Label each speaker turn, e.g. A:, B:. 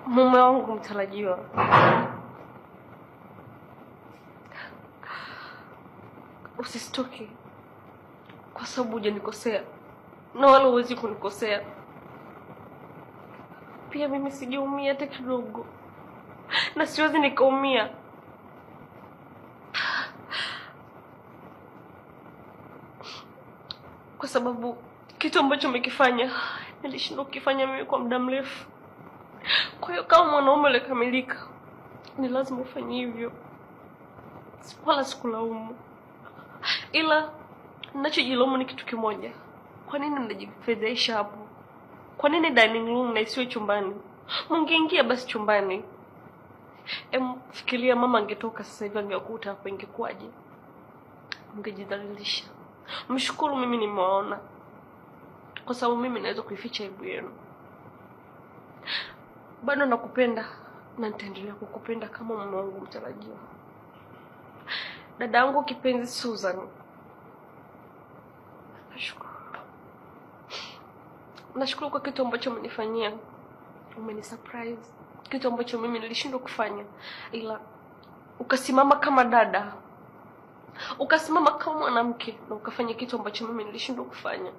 A: Mume wangu mtarajiwa, usisitoke kwa sababu hujanikosea na wala huwezi kunikosea. Pia mimi sijaumia hata kidogo na siwezi nikaumia. Kwa sababu kitu ambacho umekifanya nilishindwa kukifanya mimi kwa muda mrefu. Kwa hiyo kama mwanaume aliyekamilika ni lazima ufanye hivyo. Wala sikulaumu. Ila ninachojilaumu ni kitu kimoja. Kwa nini mnajifedhesha hapo? Kwa nini dining room na isiwe chumbani? Mngeingia basi chumbani. Fikiria mama angetoka sasa hivi angekuta hapo ingekuwaje? Mngejidhalilisha. Mshukuru mimi nimewaona. Kwa sababu mimi naweza kuificha aibu yenu. Bado nakupenda na nitaendelea kukupenda kama mume wangu mtarajiwa. Dada yangu kipenzi Susan. Nashukuru kwa kitu ambacho umenifanyia. Umenisurprise. Kitu ambacho mimi nilishindwa kufanya. Ila ukasimama kama dada. Ukasimama kama mwanamke na ukafanya kitu ambacho mimi nilishindwa kufanya.